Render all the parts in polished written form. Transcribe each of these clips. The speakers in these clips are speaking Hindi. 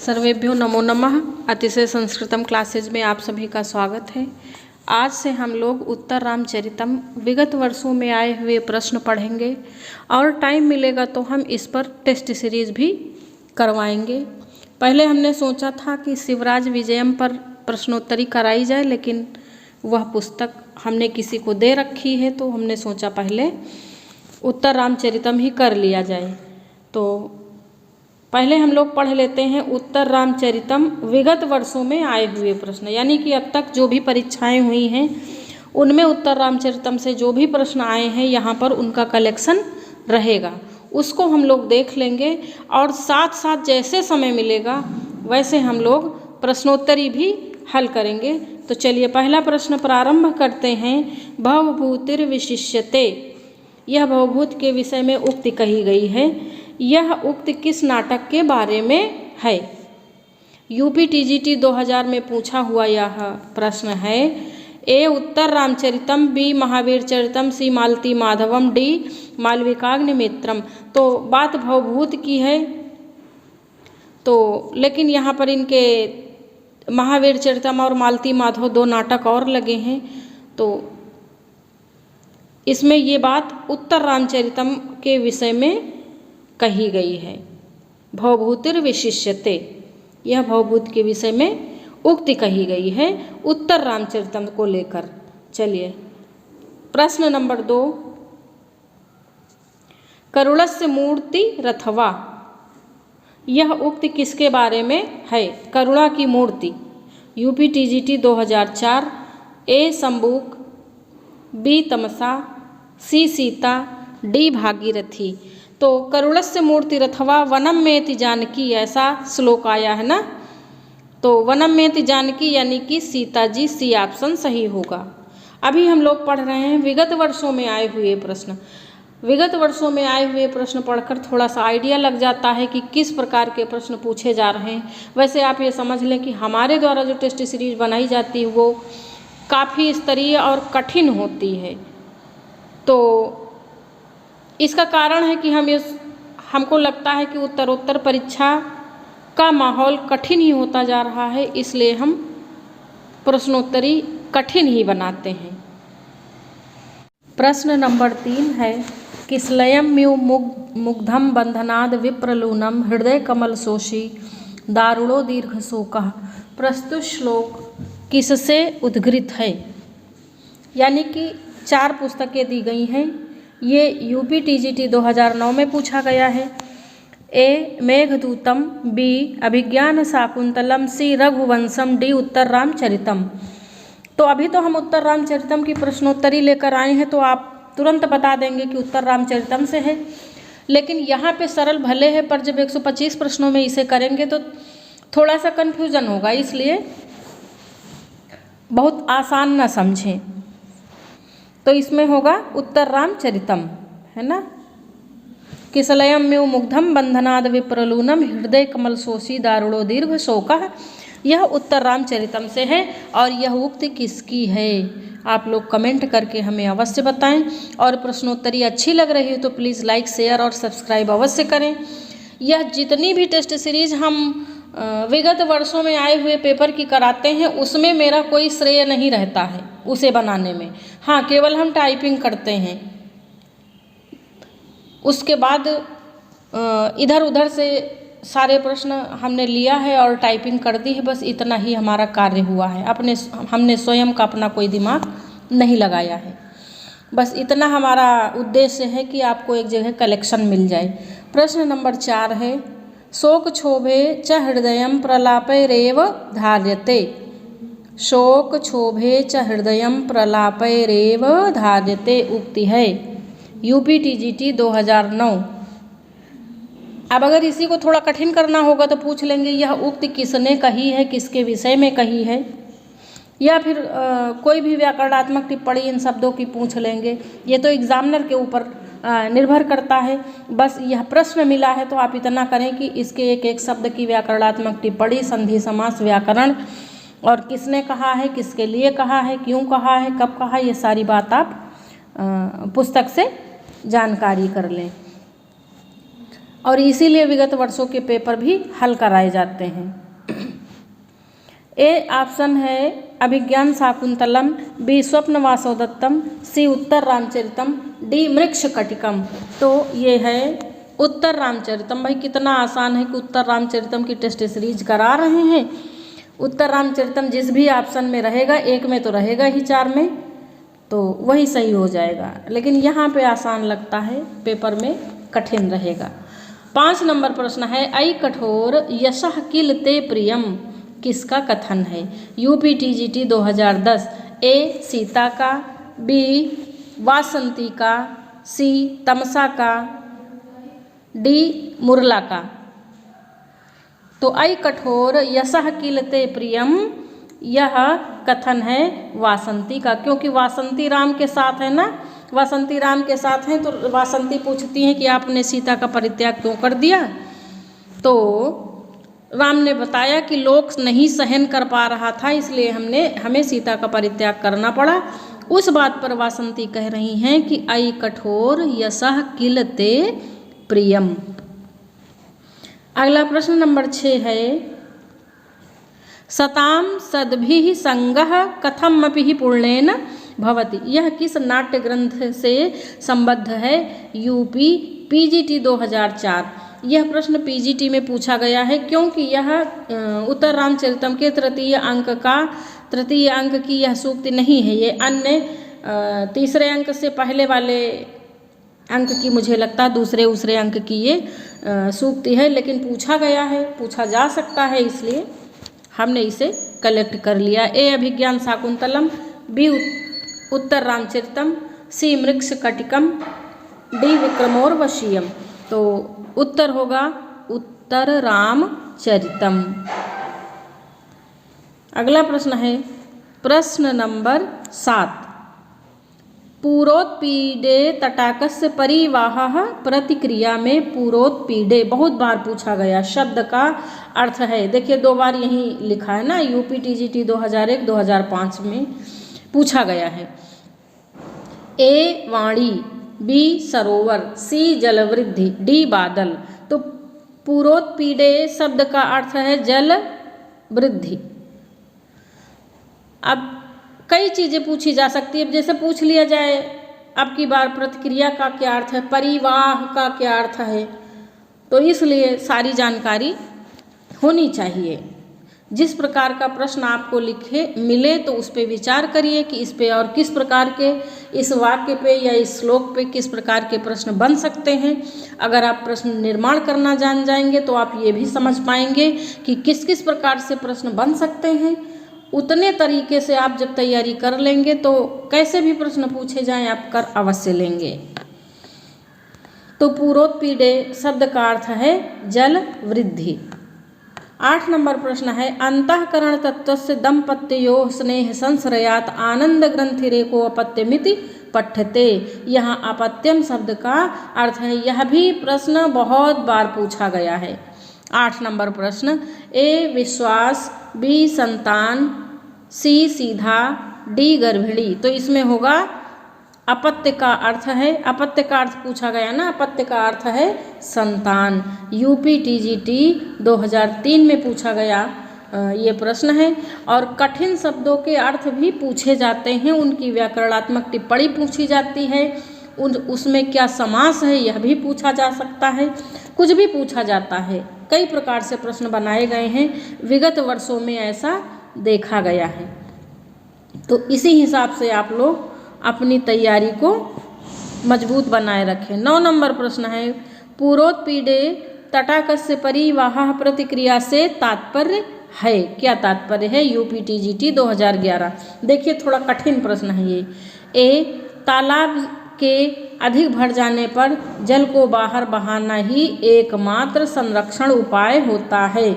सर्वेभ्यो नमो नमः। अतिशय संस्कृतम क्लासेज में आप सभी का स्वागत है। आज से हम लोग उत्तर रामचरितम विगत वर्षों में आए हुए प्रश्न पढ़ेंगे और टाइम मिलेगा तो हम इस पर टेस्ट सीरीज भी करवाएंगे। पहले हमने सोचा था कि शिवराज विजयम पर प्रश्नोत्तरी कराई जाए, लेकिन वह पुस्तक हमने किसी को दे रखी है तो हमने सोचा पहले उत्तर रामचरितम ही कर लिया जाए। तो पहले हम लोग पढ़ लेते हैं उत्तर रामचरितम विगत वर्षों में आए हुए प्रश्न, यानी कि अब तक जो भी परीक्षाएं हुई हैं उनमें उत्तर रामचरितम से जो भी प्रश्न आए हैं यहाँ पर उनका कलेक्शन रहेगा, उसको हम लोग देख लेंगे और साथ साथ जैसे समय मिलेगा वैसे हम लोग प्रश्नोत्तरी भी हल करेंगे। तो चलिए पहला प्रश्न प्रारंभ करते हैं। भवभूतिर्विशिष्यते, यह भवभूत के विषय में उक्ति कही गई है। यह उक्ति किस नाटक के बारे में है? यूपी टीजीटी 2000 में पूछा हुआ यह प्रश्न है। ए उत्तर रामचरितम, बी महावीर चरितम, सी मालती माधवम, डी मालविकाग्निमित्रम। तो बात भवभूत की है, तो लेकिन यहाँ पर इनके महावीर चरितम और मालती माधव दो नाटक और लगे हैं, तो इसमें ये बात उत्तर रामचरितम के विषय में कही गई है। भवभूतिर्विशिष्यते, यह भवभूत के विषय में उक्ति कही गई है उत्तर रामचरितम को लेकर। चलिए प्रश्न नंबर 2। करुणस्य मूर्ति रथवा, यह उक्ति किसके बारे में है? करुणा की मूर्ति। UP TGT 2004। A Shambuk, B Tamsa, C Sita, D Bhagirathi. तो करुणस्य मूर्ति रथवा वनम मेति जानकी, ऐसा श्लोक आया है ना, तो वनम मेति जानकी यानी कि सीता जी, सी ऑप्शन सही होगा। अभी हम लोग पढ़ रहे हैं विगत वर्षों में आए हुए प्रश्न। विगत वर्षों में आए हुए प्रश्न पढ़कर थोड़ा सा आइडिया लग जाता है कि किस प्रकार के प्रश्न पूछे जा रहे हैं। वैसे आप ये समझ लें कि हमारे द्वारा जो टेस्ट सीरीज बनाई जाती है वो काफ़ी स्तरीय और कठिन होती है। तो इसका कारण है कि हमको लगता है कि उत्तरोत्तर परीक्षा का माहौल कठिन ही होता जा रहा है, इसलिए हम प्रश्नोत्तरी कठिन ही बनाते हैं। प्रश्न नंबर 3 है। किसलयम म्यू मुग्धम बंधनाद विप्रलूनम हृदय कमल शोषी दारुणो दीर्घ शोकः। प्रस्तुत श्लोक किससे उद्घृत है? यानी कि 4 पुस्तकें दी गई हैं। ये यूपी टीजीटी 2009 में पूछा गया है। ए मेघदूतम, बी अभिज्ञान शाकुंतलम, सी रघुवंशम, डी उत्तर रामचरितम। तो अभी तो हम उत्तर रामचरितम की प्रश्नोत्तरी लेकर आए हैं, तो आप तुरंत बता देंगे कि उत्तर रामचरितम से है, लेकिन यहाँ पे सरल भले है पर जब 125 प्रश्नों में इसे करेंगे तो थोड़ा सा कन्फ्यूज़न होगा, इसलिए बहुत आसान न समझें। तो इसमें होगा उत्तर रामचरितम, है ना। किसलयम में मुग्धम बंधनाद विप्रलूनम हृदय कमल शोषी दारुणो दीर्घ शोकः, यह उत्तर रामचरितम से है। और यह उक्ति किसकी है? आप लोग कमेंट करके हमें अवश्य बताएं। और प्रश्नोत्तरी अच्छी लग रही है तो प्लीज़ लाइक, शेयर और सब्सक्राइब अवश्य करें। यह जितनी भी टेस्ट सीरीज हम विगत वर्षों में आए हुए पेपर की कराते हैं उसमें मेरा कोई श्रेय नहीं रहता है उसे बनाने में। हाँ, केवल हम टाइपिंग करते हैं, उसके बाद इधर उधर से सारे प्रश्न हमने लिया है और टाइपिंग कर दी है, बस इतना ही हमारा कार्य हुआ है। हमने स्वयं का अपना कोई दिमाग नहीं लगाया है, बस इतना हमारा उद्देश्य है कि आपको एक जगह कलेक्शन मिल जाए। प्रश्न नंबर 4 है। शोक क्षोभे च हृदयं प्रलापैरेव धार्यते, शोक क्षोभे च हृदयं प्रलापैरेव धार्यते उक्ति है। UP TGT 2009। अब अगर इसी को थोड़ा कठिन करना होगा तो पूछ लेंगे यह उक्ति किसने कही है, किसके विषय में कही है, या फिर कोई भी व्याकरणात्मक टिप्पणी इन शब्दों की पूछ लेंगे। ये तो एग्जामिनर के ऊपर निर्भर करता है। बस यह प्रश्न मिला है तो आप इतना करें कि इसके एक एक शब्द की व्याकरणात्मक टिप्पणी, संधि, समास, व्याकरण और किसने कहा है, किसके लिए कहा है, क्यों कहा है, कब कहा, ये सारी बात आप पुस्तक से जानकारी कर लें। और इसीलिए विगत वर्षों के पेपर भी हल कराए जाते हैं। ए ऑप्शन है अभिज्ञान शाकुंतलम, बी स्वप्न वासवदत्तम, सी उत्तर रामचरितम, डी मृक्षकटिकम। तो ये है उत्तर रामचरितम। भाई कितना आसान है कि उत्तर रामचरितम की टेस्ट सीरीज करा रहे हैं। उत्तर रामचरितम जिस भी ऑप्शन में रहेगा, एक में तो रहेगा ही, 4 में, तो वही सही हो जाएगा। लेकिन यहाँ पे आसान लगता है, पेपर में कठिन रहेगा। 5 नंबर प्रश्न है अयि कठोर यशः किल ते प्रियम किसका कथन है? UP TGT 2010। ए सीता का, बी वासंती का, सी तमसा का, डी मुरला का। तो अयि कठोर यशः किल ते प्रियम, यह कथन है वासंती का, क्योंकि वासंती राम के साथ है ना, वासंती राम के साथ हैं। तो वासंती पूछती हैं कि आपने सीता का परित्याग क्यों कर दिया? तो राम ने बताया कि लोक नहीं सहन कर पा रहा था, इसलिए हमें सीता का परित्याग करना पड़ा। उस बात पर वासंती कह रही हैं कि अयि कठोर यशः किल ते प्रियम। अगला प्रश्न नंबर 6 है सताम सद्भिः संगः कथमपि पूर्णेन भवति। यह किस नाट्य ग्रंथ से संबद्ध है? UP PGT 2004। यह प्रश्न पीजीटी में पूछा गया है क्योंकि यह उत्तर रामचरितम के तृतीय अंक की यह सूक्ति नहीं है। ये अन्य तीसरे अंक से पहले वाले अंक की, मुझे लगता है दूसरे अंक की ये सूक्ति है, लेकिन पूछा गया है, पूछा जा सकता है, इसलिए हमने इसे कलेक्ट कर लिया। ए अभिज्ञान शाकुंतलम, बी उत्तर रामचरितम, सी मृक्षकटिकम, डी विक्रमोर्वशीयम। तो उत्तर होगा उत्तर रामचरितम। अगला प्रश्न है प्रश्न नंबर 7। पूरोत्पीडे तटाकस्य परिवाहः प्रतिक्रिया में पूरोत्पीडे बहुत बार पूछा गया शब्द का अर्थ है। देखिए 2 बार यहीं लिखा है ना, यूपी टीजीटी 2001 2005 में पूछा गया है। ए वाणी, बी सरोवर, सी जलवृद्धि, डी बादल। तो पूरोत्पीडे शब्द का अर्थ है जल वृद्धि। अब कई चीज़ें पूछी जा सकती है, जैसे पूछ लिया जाए अब की बार प्रतिक्रिया का क्या अर्थ है, परिवाह का क्या अर्थ है, तो इसलिए सारी जानकारी होनी चाहिए। जिस प्रकार का प्रश्न आपको मिले तो उस पर विचार करिए कि इस पे और किस प्रकार के, इस वाक्य पे या इस श्लोक पे किस प्रकार के प्रश्न बन सकते हैं। अगर आप प्रश्न निर्माण करना जान जाएंगे तो आप ये भी समझ पाएंगे कि किस किस प्रकार से प्रश्न बन सकते हैं। उतने तरीके से आप जब तैयारी कर लेंगे तो कैसे भी प्रश्न पूछे जाएं आप कर अवश्य लेंगे। तो पूरोत्पीडे शब्द का अर्थ है जल वृद्धि। 8 नंबर प्रश्न है अंतःकरण तत्वस्य दंपत्योः स्नेह संश्रयात आनंद ग्रंथिरेको अपत्यमिति पठ्यते। यहाँ अपत्यम शब्द का अर्थ है, यह भी प्रश्न बहुत बार पूछा गया है। 8 नंबर प्रश्न ए विश्वास, बी संतान, सी सीधा, डी गर्भिणी। तो इसमें होगा अपत्य का अर्थ है, अपत्य का अर्थ पूछा गया ना, अपत्य का अर्थ है संतान। यूपी टीजीटी 2003 में पूछा गया ये प्रश्न है। और कठिन शब्दों के अर्थ भी पूछे जाते हैं, उनकी व्याकरणात्मक टिप्पणी पूछी जाती है, उसमें क्या समास है यह भी पूछा जा सकता है, कुछ भी पूछा जाता है। कई प्रकार से प्रश्न बनाए गए हैं, विगत वर्षों में ऐसा देखा गया है। तो इसी हिसाब से आप लोग अपनी तैयारी को मजबूत बनाए रखें। 9 नंबर प्रश्न है पूरोत्पीडे तटाकस्य परिवाहः प्रतिक्रिया से तात्पर्य है, क्या तात्पर्य है? UP TGT 2011। देखिए थोड़ा कठिन प्रश्न है ये। ए तालाब के अधिक भर जाने पर जल को बाहर बहाना ही एकमात्र संरक्षण उपाय होता है।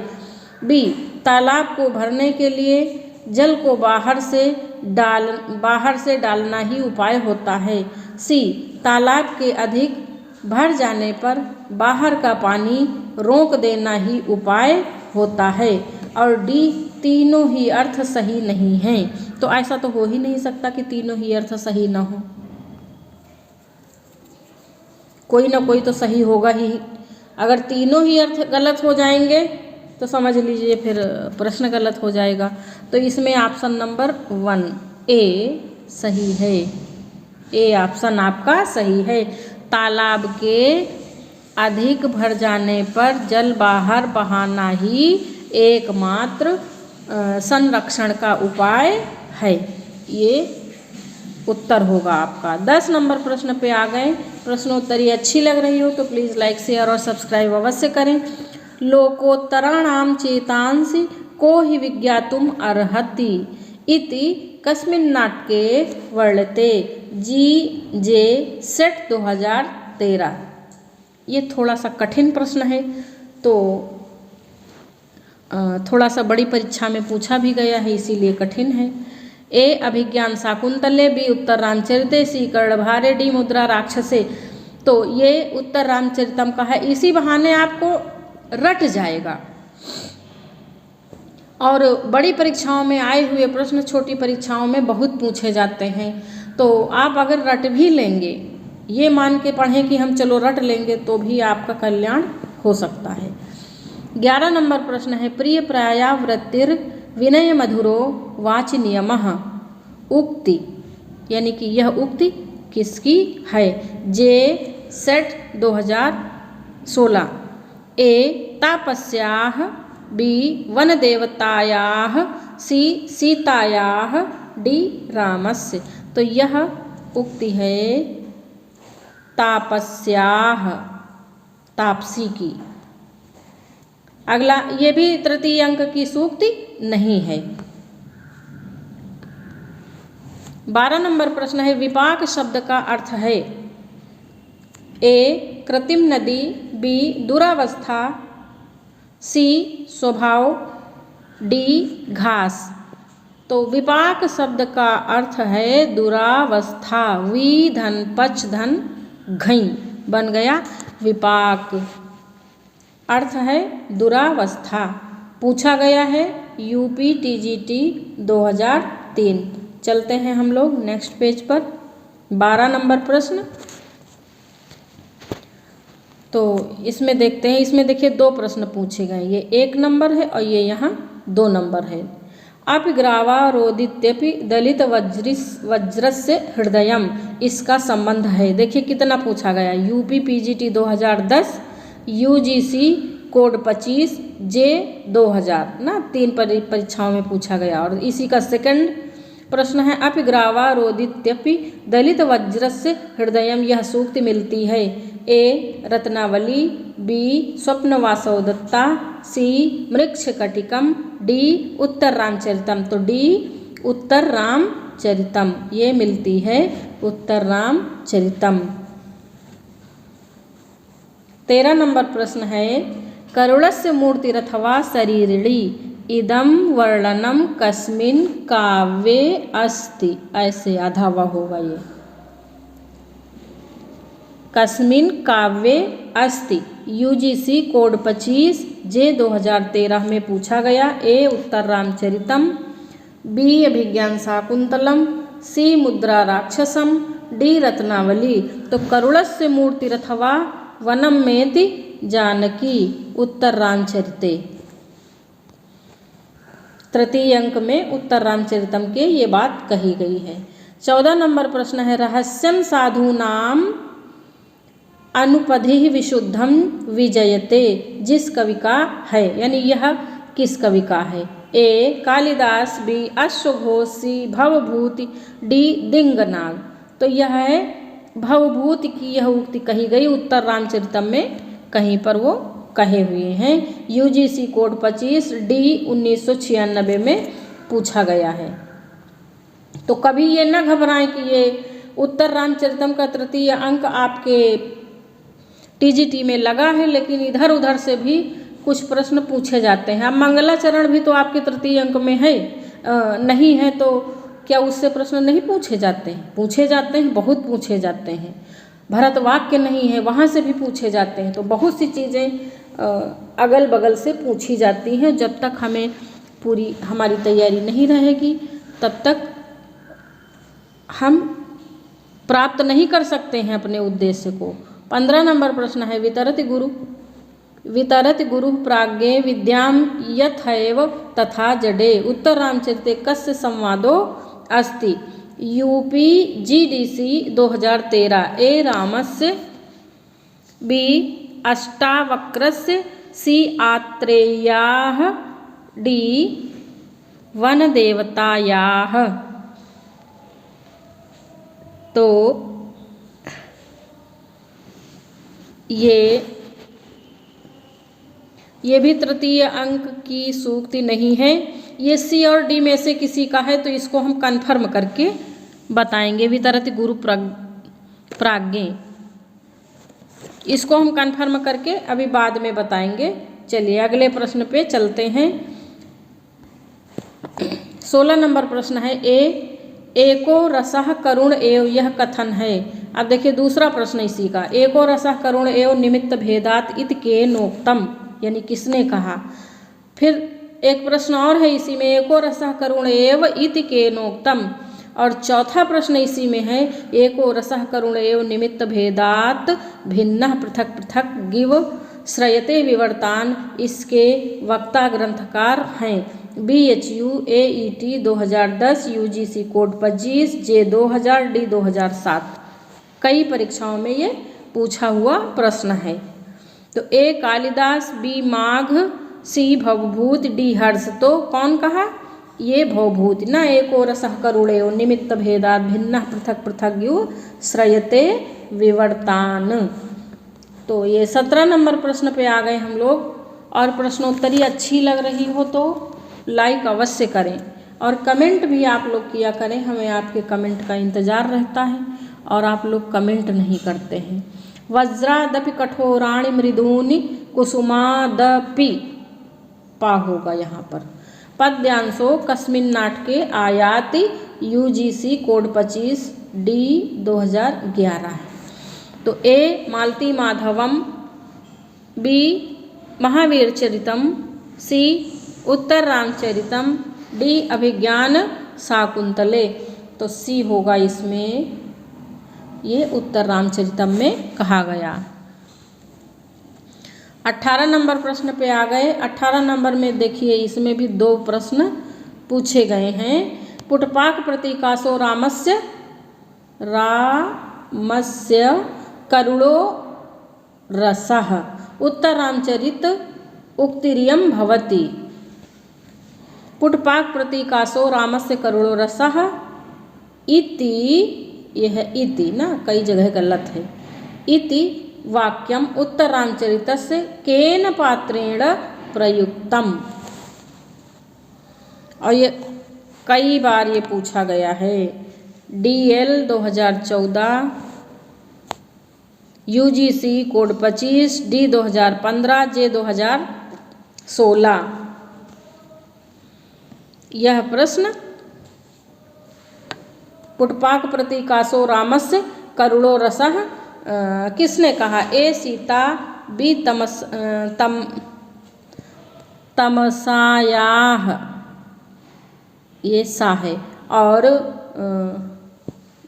बी तालाब को भरने के लिए जल को बाहर से डालना ही उपाय होता है। सी तालाब के अधिक भर जाने पर बाहर का पानी रोक देना ही उपाय होता है। और डी तीनों ही अर्थ सही नहीं हैं। तो ऐसा तो हो ही नहीं सकता कि तीनों ही अर्थ सही ना हो, कोई ना कोई तो सही होगा ही। अगर तीनों ही अर्थ गलत हो जाएंगे तो समझ लीजिए फिर प्रश्न गलत हो जाएगा। तो इसमें ऑप्शन नंबर 1 ए सही है। ए ऑप्शन आपका सही है। तालाब के अधिक भर जाने पर जल बाहर बहाना ही एकमात्र संरक्षण का उपाय है। ये उत्तर होगा आपका। 10 नंबर प्रश्न पे आ गए। प्रश्नोत्तरी अच्छी लग रही हो तो प्लीज़ लाइक शेयर और सब्सक्राइब अवश्य करें। लोकोत्तराणां चेतांसि को हि विज्ञातुम् अर्हति इति कस्मिन् नाटके वर्णिते। जी.जे. सेट 2013। ये थोड़ा सा कठिन प्रश्न है, तो थोड़ा सा बड़ी परीक्षा में पूछा भी गया है, इसीलिए कठिन है। ए अभिज्ञान शाकुंतले, बी उत्तर रामचरिते, सी कर्णभारे, डी मुद्रा राक्षसे। तो ये उत्तर रामचरितम का है। इसी बहाने आपको रट जाएगा। और बड़ी परीक्षाओं में आए हुए प्रश्न छोटी परीक्षाओं में बहुत पूछे जाते हैं, तो आप अगर रट भी लेंगे, ये मान के पढ़ें कि हम चलो रट लेंगे, तो भी आपका कल्याण हो सकता है। 11 नंबर प्रश्न है प्रिय प्राया वृत्तिर विनय मधुरो वाच नियमः। उक्ति यानी कि यह उक्ति किसकी है? जे सेट 2016। ए तापस्याः, बी वन देवतायाः, सी सीतायाः, डी रामस्य। तो यह उक्ति है तापस्याः, तापसी की। अगला, ये भी तृतीय अंक की सूक्ति नहीं है। 12 नंबर प्रश्न है विपाक शब्द का अर्थ है। ए कृत्रिम नदी, बी दुरावस्था, सी स्वभाव, डी घास। तो विपाक शब्द का अर्थ है दुरावस्था। वी धन पच धन घई बन गया विपाक। अर्थ है दुरावस्था। पूछा गया है यूपी टीजीटी 2003। चलते हैं हम लोग नेक्स्ट पेज पर। 12 नंबर प्रश्न, तो इसमें देखते हैं। इसमें देखिए 2 प्रश्न पूछे गए, ये 1 नंबर है और ये यहाँ 2 नंबर है। अपिग्रावारोदित्यपि दलित वज्रस्य हृदयम, इसका संबंध है। देखिए कितना पूछा गया। यूपी पीजीटी 2010, यूजीसी कोड 25, जे 2000 ना, 3 परीक्षाओं में पूछा गया। और इसी का सेकंड प्रश्न है अपिग्रावारोदित्यपि दलित वज्रस्य हृदयम, यह सूक्ति मिलती है। ए रत्नावली, बी स्वप्नवासव दत्ता, सी मृक्षकटिकम, डी उत्तर रामचरितम। तो डी उत्तर रामचरितम, ये मिलती है उत्तर रामचरितम। 13 नंबर प्रश्न है करुणस्य मूर्तिरथवा शरीरिणी इदं वर्णनम कस्मिन् काव्ये अस्ति। ऐसे आधा व होगा ये, कस्मिन् काव्ये अस्ति। यूजीसी कोड 25, जे 2013 में पूछा गया। ए उत्तर रामचरितम, बी अभिज्ञान शाकुंतलम, सी मुद्रा राक्षसम, डी रत्नावली। तो करुणस्य मूर्तिरथवा वनम मेति जानकी, उत्तर रामचरिते। तृतीय अंक में उत्तर रामचरितम के ये बात कही गई है। 14 नंबर प्रश्न है रहस्यम साधूनाम अनुपधि विशुद्धम विजयते, जिस कवि का है, यानी यह किस कवि का है? ए कालिदास, बी अश्वघोष, सी भवभूति, डी दिंगनाग। तो यह है भवभूति की यह उक्ति कही गई उत्तर रामचरितम में, कहीं पर वो कहे हुए हैं। यूजीसी कोड 25, डी 1996 में पूछा गया है। तो कभी ये न घबराएं कि ये उत्तर रामचरितम का तृतीय अंक आपके टीजीटी में लगा है, लेकिन इधर उधर से भी कुछ प्रश्न पूछे जाते हैं। अब मंगलाचरण भी तो आपके तृतीय अंक में है, नहीं है तो क्या उससे प्रश्न नहीं पूछे जाते हैं? पूछे जाते हैं, बहुत पूछे जाते हैं। भरत वाक्य नहीं है, वहाँ से भी पूछे जाते हैं। तो बहुत सी चीज़ें अगल बगल से पूछी जाती हैं। जब तक हमें पूरी हमारी तैयारी नहीं रहेगी तब तक हम प्राप्त नहीं कर सकते हैं अपने उद्देश्य को। 15 नंबर प्रश्न है वितरति गुरु वितरति गुरुः प्राज्ञे विद्यां यथैव तथा जडे। उत्तर रामचरिते कस्य संवादो अस्ति। UPGDC 2013। ए रामस्य, बी अष्टावक्रस्य, सी आत्रेय्याः, डी वनदेवतायाः। तो ये भी तृतीय अंक की सूक्ति नहीं है। ये सी और डी में से किसी का है, तो इसको हम कन्फर्म करके बताएंगे। वितरति गुरु प्राज्ञे, इसको हम कन्फर्म करके अभी बाद में बताएंगे। चलिए अगले प्रश्न पे चलते हैं। 16 नंबर प्रश्न है। एको रसः करुण एव, यह कथन है। अब देखिए दूसरा प्रश्न इसी का। एको रसः करुण एव निमित्त भेदात इत के नोक्तम, यानी किसने कहा। फिर एक प्रश्न और है इसी में, एको रसः करुण एव इति के नोक्तम। और चौथा प्रश्न इसी में है, एको रसः करुण एव निमित्त भेदात भिन्नः पृथक पृथक गिव श्रयते विवर्तान। इसके वक्ता ग्रंथकार हैं। BHU AET 2010, UGC code 25, J 2000, D 2007। कई परीक्षाओं में ये पूछा हुआ प्रश्न है। तो ए कालिदास, बी माघ, सी भवभूत, डी हर्ष। तो कौन कहा, ये भवभूत ना। एको रसः करुणेयो निमित्त भेदात भिन्नः पृथक पृथक यु श्रयते विवर्तान। तो ये 17 नंबर प्रश्न पे आ गए हम लोग। और प्रश्नोत्तरी अच्छी लग रही हो तो लाइक अवश्य करें और कमेंट भी आप लोग किया करें। हमें आपके कमेंट का इंतज़ार रहता है और आप लोग कमेंट नहीं करते हैं। वज्रादपि कठोराणि मृदूनि कुसुमादपि, पा होगा यहाँ पर। पद्यांशो कस्मिन् नाटके आयाति। UGC कोड 25, D 2011 है। तो ए मालती माधवम, बी महावीर चरितम, सी उत्तर रामचरितम, डी अभिज्ञान शाकुंतले। तो सी होगा इसमें, ये उत्तर रामचरितम में कहा गया। 18 नंबर प्रश्न पे आ गए। 18 नंबर में देखिए इसमें भी 2 प्रश्न पूछे गए हैं। पुटपाक प्रतीकासो रामस्य करुणो रसः। उत्तर रामचरित उक्तिरियं भवति। पुटपाक प्रतीकासो रामस्य करुणो रसः इति, यह इति ना, कई जगह गलत है। इति वाक्यम उत्तर रामचरितस्य केन पात्रेण प्रयुक्तम। और ये कई बार ये पूछा गया है। DL 2014, UGC code 25, D 2015, J 2016। यह प्रश्न पुटपाक प्रतीकासो रामस्य करुणो रसः किसने कहा। ए सीता, बी तमसायाः, ये सा है। और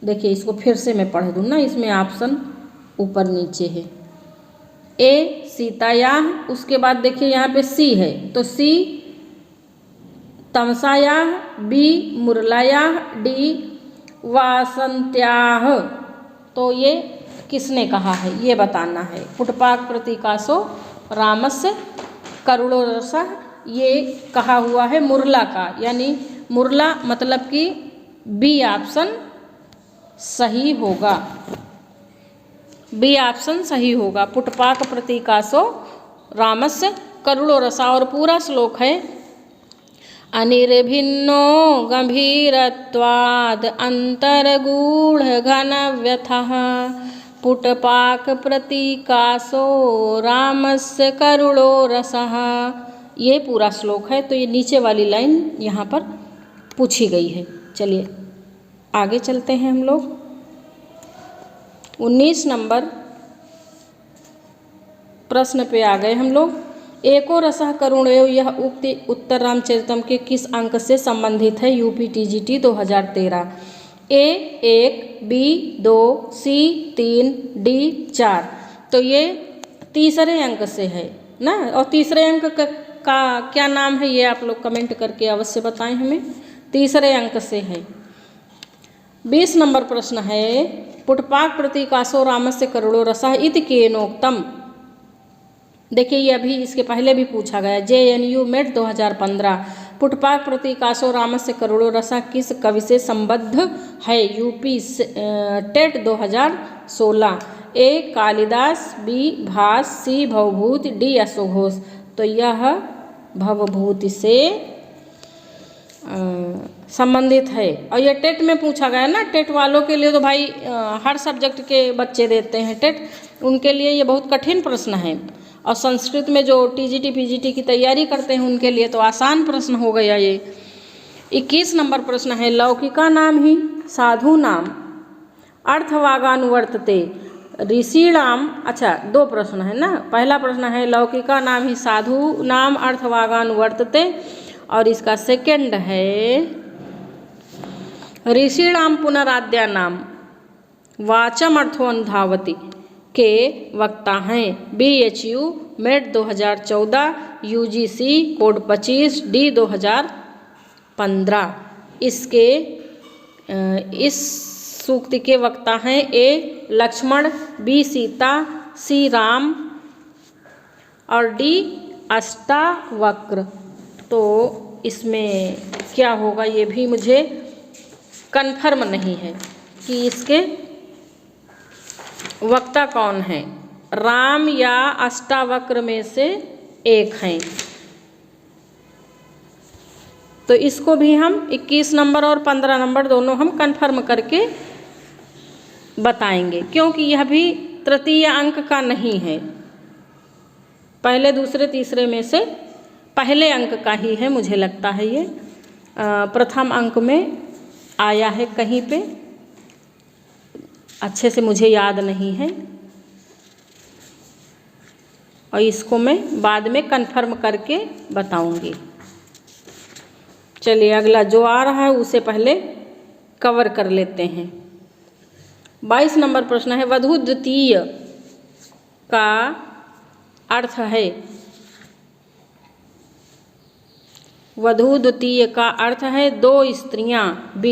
देखिए इसको फिर से मैं पढ़ दूँ ना, इसमें ऑप्शन ऊपर नीचे है। ए सीतायाः, उसके बाद देखिए यहाँ पे सी है, तो सी तमसायाः, बी मुरलायाः, डी वासंत्याः। तो ये किसने कहा है ये बताना है। पुटपाक प्रतीकासो रामस्य करुणो रसः, ये कहा हुआ है मुरला का, यानी मुरला मतलब कि बी ऑप्शन सही होगा। बी ऑप्शन सही होगा। पुटपाक प्रतीकासो रामस्य करुणो रसः। और पूरा श्लोक है, अनिर्भिन्नो गंभीरत्वाद् अंतर्गूढ़ घन व्यथः पुटपाक प्रतीकासो रामस्य करुणो रसः। ये पूरा श्लोक है। तो ये नीचे वाली लाइन यहाँ पर पूछी गई है। चलिए आगे चलते हैं हम लोग। 19 नंबर प्रश्न पे आ गए हम लोग। एको रसः करुणेयो, यह उक्ति उत्तर रामचरितम के किस अंक से संबंधित है। UPTGT 2013। A 1, B 2, C 3, D 4। तो ये तीसरे अंक से है। ना। और तीसरे अंक का क्या नाम है ये आप लोग कमेंट करके अवश्य बताएं हमें। तीसरे अंक से है। 20 नंबर प्रश्न है पुटपाक प्रतीकासो रामस्य करुणो रसः इति केनोक्तम। देखिए ये अभी इसके पहले भी पूछा गया, JNU MET 2015। पुटपाक प्रतीकासो रामस्य करुणो रसः किस कवि से संबद्ध है? UP TET 2016। A Kalidas, B Bhasa, C Bhavabhuti, D अश्वघोष। तो यह भवभूति से संबंधित है। और ये टेट में पूछा गया ना, टेट वालों के लिए तो भाई हर सब्जेक्ट के बच्चे देते हैं टेट, उनके लिए ये बहुत कठिन प्रश्न है। और संस्कृत में जो TGT PGT की तैयारी करते हैं उनके लिए तो आसान प्रश्न हो गया ये। 21 नंबर प्रश्न है लौकिका नाम ही साधु नाम अर्थवागानुवर्तते ऋषिणाम। अच्छा 2 प्रश्न है ना। पहला प्रश्न है लौकिका नाम ही साधु नाम अर्थवागानुवर्तते, और इसका सेकंड है ऋषिणाम पुनराद्या नाम वाचम अर्थो अनुधावति के वक्ता हैं। BHU MET 2014, UGC code 25 D 2015। इसके इस सूक्ति के वक्ता हैं A Lakshman, B Sita, C Ram और D अष्टावक्र। तो इसमें क्या होगा ये भी मुझे कन्फर्म नहीं है कि इसके वक्ता कौन है, राम या अष्टावक्र में से एक हैं। तो इसको भी हम 21 नंबर और 15 नंबर दोनों हम कन्फर्म करके बताएंगे, क्योंकि यह भी तृतीय अंक का नहीं है, पहले दूसरे तीसरे में से पहले अंक का ही है मुझे लगता है। ये प्रथम अंक में आया है कहीं पे, अच्छे से मुझे याद नहीं है, और इसको मैं बाद में कंफर्म करके बताऊंगी। चलिए अगला जो आ रहा है उसे पहले कवर कर लेते हैं। 22 नंबर प्रश्न है वधू द्वितीय का अर्थ है, वधू द्वितीय का अर्थ है 2 स्त्रियां, B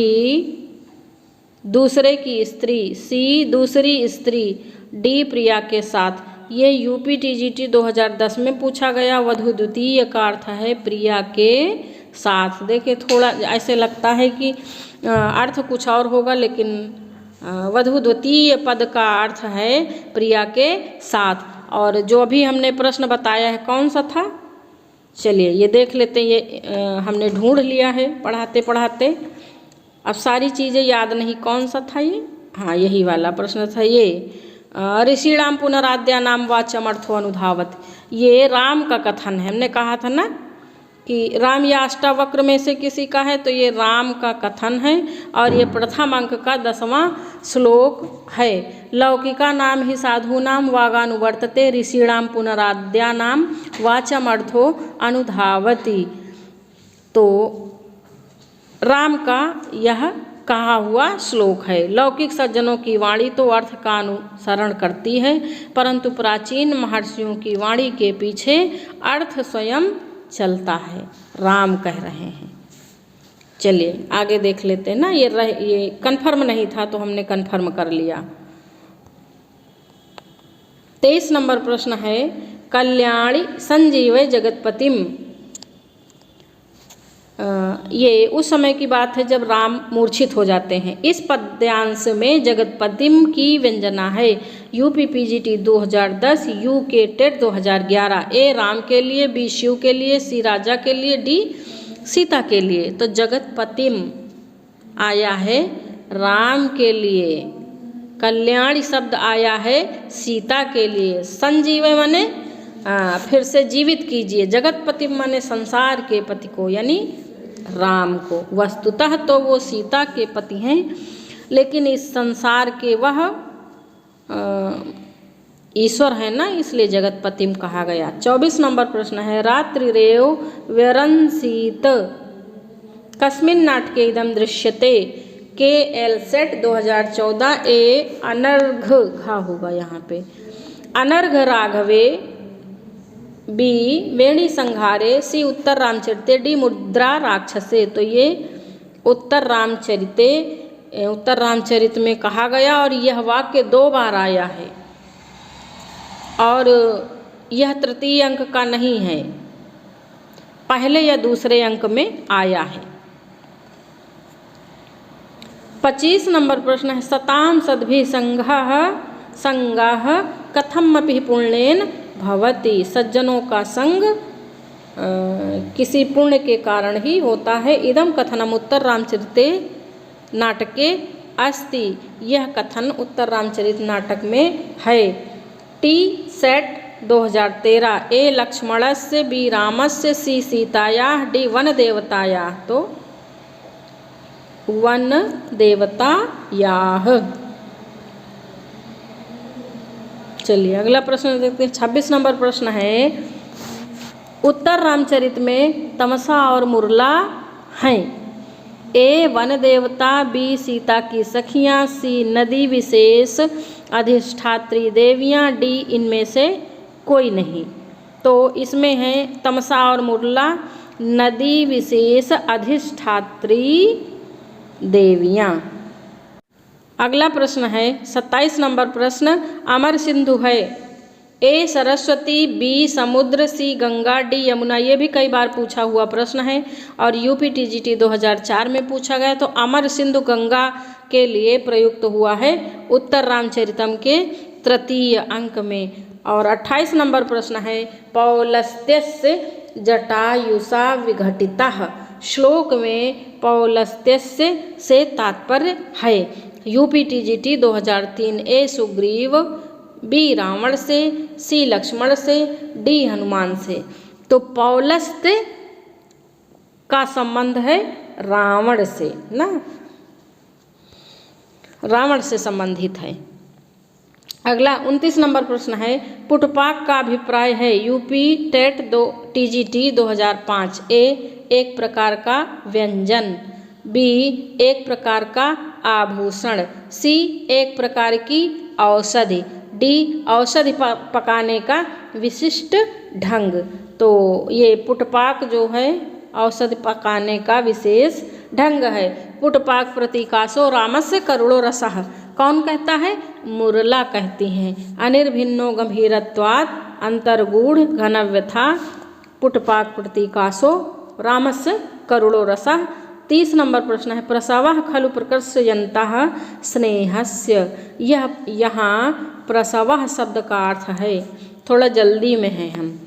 दूसरे की स्त्री, C दूसरी स्त्री, D प्रिया के साथ। ये UP TGT 2010 में पूछा गया। वधू द्वितीय का अर्थ है प्रिया के साथ। देखिए थोड़ा ऐसे लगता है कि अर्थ कुछ और होगा, लेकिन वधू द्वितीय पद का अर्थ है प्रिया के साथ। और जो अभी हमने प्रश्न बताया है कौन सा था, चलिए ये देख लेते हैं। ये हमने ढूंढ लिया है पढ़ाते पढ़ाते, अब सारी चीज़ें याद नहीं कौन सा था ये। हाँ यही वाला प्रश्न था ये, ऋषिणाम पुनराद्या नाम वाचम अर्थो अनुधावत। ये राम का कथन है, हमने कहा था ना कि राम या अष्टावक्र में से किसी का है, तो ये राम का कथन है और ये प्रथम अंक का 10वां श्लोक है। लौकिका नाम ही साधु नाम वागानुवर्तते ऋषिणाम पुनराद्या नाम वाचम अर्थो अनुधावति। तो राम का यह कहा हुआ श्लोक है। लौकिक सज्जनों की वाणी तो अर्थ का अनुसरण करती है, परंतु प्राचीन महर्षियों की वाणी के पीछे अर्थ स्वयं चलता है, राम कह रहे हैं। चलिए आगे देख लेते हैं ना। ये कंफर्म नहीं था तो हमने कंफर्म कर लिया। 23 नंबर प्रश्न है कल्याणी संजीवय जगतपतिम। ये उस समय की बात है जब राम मूर्छित हो जाते हैं। इस पद्यांश में जगतपतिम की व्यंजना है। UP PGT 2010, UK TET 2011। A Ram के लिए, B शिव के लिए, C राजा के लिए, D सीता के लिए। तो जगतपतिम आया है राम के लिए, कल्याणी शब्द आया है सीता के लिए। संजीवय माने फिर से जीवित कीजिए, जगतपतिम माने संसार के पति को यानी राम को। वस्तुतः तो वो सीता के पति हैं, लेकिन इस संसार के वह ईश्वर है ना, इसलिए जगतपतिम कहा गया। 24 नंबर प्रश्न है रात्रि रेव व्यरंसीत कस्मिन् नाटके इदं दृश्यते। KL set 2014। A अनर्घ घा होगा यहाँ पे, अनर्घ राघवे बी वेणी संहारे, सी उत्तर रामचरिते, डी मुद्रा राक्षसे। तो ये उत्तर रामचरित में कहा गया और यह वाक्य 2 बार आया है और यह तृतीय अंक का नहीं है, पहले या दूसरे अंक में आया है। 25 नंबर प्रश्न है सतां सद्भिः संगः कथमपि पुण्येन भवति। सज्जनों का संग किसी पुण्य के कारण ही होता है। इदं कथनम उत्तर रामचरिते नाटके अस्ति। यह कथन उत्तर रामचरित नाटक में है। T set 2013। ए लक्ष्मणस्य, बी रामस्य, सी सीतायाः, डी वन देवतायाः। तो वन देवतायाः। चलिए अगला प्रश्न देखते हैं। 26 नंबर प्रश्न है उत्तर रामचरित में तमसा और मुरला हैं। ए वन देवता, बी सीता की सखियां, सी नदी विशेष अधिष्ठात्री देवियां, डी इनमें से कोई नहीं। तो इसमें है तमसा और मुरला नदी विशेष अधिष्ठात्री देवियां। अगला प्रश्न है 27 नंबर प्रश्न अमर सिंधु है। ए सरस्वती, बी समुद्र, सी गंगा, डी यमुना। ये भी कई बार पूछा हुआ प्रश्न है और यूपी टीजीटी 2004 में पूछा गया। तो अमर सिंधु गंगा के लिए प्रयुक्त हुआ है उत्तर रामचरितम के तृतीय अंक में। और 28 नंबर प्रश्न है पौलस्त्यस्य जटायुषा विघटितः। श्लोक में पौलस्त्यस्य से तात्पर्य है। UP TGT 2003। ए सुग्रीव, बी रावण से, सी लक्ष्मण से, डी हनुमान से। तो पौलस्त्य का संबंध है रावण से ना, रावण से संबंधित है। अगला 29 नंबर प्रश्न है पुटपाक का अभिप्राय है। UP TET TGT 2005। ए एक प्रकार का व्यंजन, बी एक प्रकार का आभूषण, सी एक प्रकार की औषधि, डी औषधि पकाने का विशिष्ट ढंग। तो ये पुटपाक जो है औषधि पकाने का विशेष ढंग है। पुटपाक प्रतीकासो रामस्य करुणो रसः। कौन कहता है? मुरला कहती हैं। अनिर्भिन्नो गंभीरत्वात् अंतर्गूढ़ घनव्यथा पुटपाक प्रतीकासो रामस्य करुणो रसः। 30 नंबर प्रश्न है प्रसवः खलु प्रकर्षयन्तः स्नेहस्य। यह यहाँ प्रसवः शब्द का अर्थ है, थोड़ा जल्दी में है हम।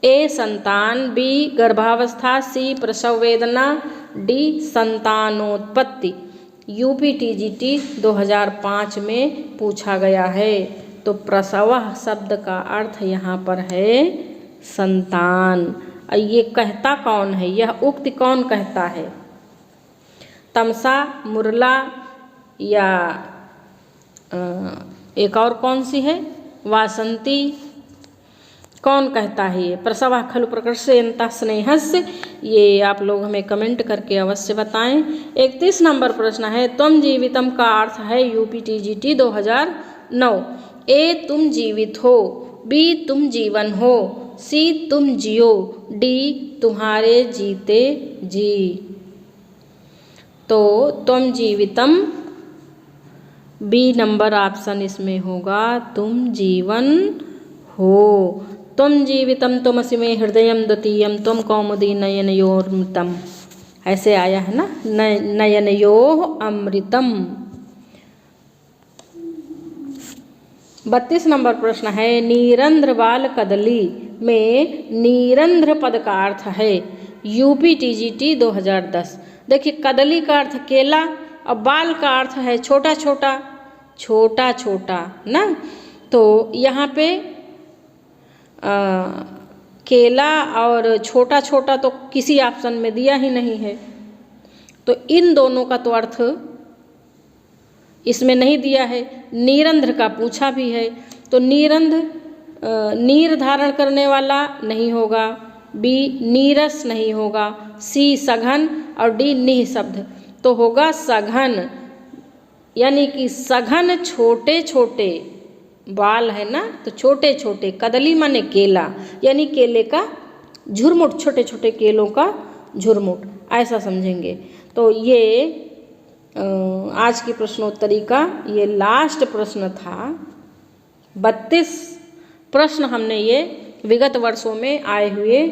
ए संतान, बी गर्भावस्था, सी प्रसव वेदना, डी संतानोत्पत्ति। यूपी टीजीटी 2005 में पूछा गया है। तो प्रसवः शब्द का अर्थ यहाँ पर है संतान। ये कहता कौन है? यह उक्ति कौन कहता है? तमसा, मुरला या एक और कौन सी है वासंती? कौन कहता है ये? प्रसवः खलु प्रकर्षयन्तः स्नेहस्य। ये आप लोग हमें कमेंट करके अवश्य बताएं। 31 नंबर प्रश्न है त्वं जीवितम का अर्थ है यूपी टीजीटी 2009। ए तुम जीवित हो, बी तुम जीवन हो, सी तुम जियो, डी तुम्हारे जीते जी। तो त्वं जीवितम बी नंबर ऑप्शन इसमें होगा, तुम जीवन हो। त्वं जीवितम त्वमसि मे हृदयं द्वितीयं त्वं कौमुदी नयनयोरमृतम। ऐसे आया है ना, नयनयोः अमृतम। 32 नंबर प्रश्न है नीरंध्र बाल कदली में नीरंध्र पद का अर्थ है यूपी टीजीटी 2010। देखिए कदली का अर्थ केला और बाल का अर्थ है छोटा छोटा, छोटा छोटा ना। तो यहाँ पे केला और छोटा छोटा तो किसी ऑप्शन में दिया ही नहीं है, तो इन दोनों का तो अर्थ इसमें नहीं दिया है। नीरंध्र का पूछा भी है, तो नीरंध्र नीर धारण करने वाला नहीं होगा, बी नीरस नहीं होगा, सी सघन और डी निह शब्द। तो होगा सघन, यानी कि सघन छोटे छोटे बाल है ना, तो छोटे छोटे, कदली माने केला, यानी केले का झुरमुट, छोटे छोटे केलों का झुरमुट, ऐसा समझेंगे। तो ये आज की प्रश्नोत्तरी का ये लास्ट प्रश्न था। 32 प्रश्न हमने ये विगत वर्षों में आए हुए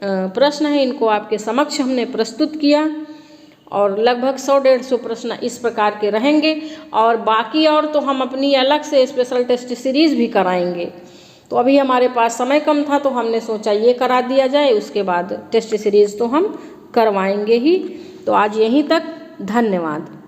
प्रश्न हैं, इनको आपके समक्ष हमने प्रस्तुत किया और लगभग 100-150 प्रश्न इस प्रकार के रहेंगे और बाकी और तो हम अपनी अलग से स्पेशल टेस्ट सीरीज़ भी कराएंगे। तो अभी हमारे पास समय कम था तो हमने सोचा ये करा दिया जाए, उसके बाद टेस्ट सीरीज़ तो हम करवाएंगे ही। तो आज यहीं तक, धन्यवाद।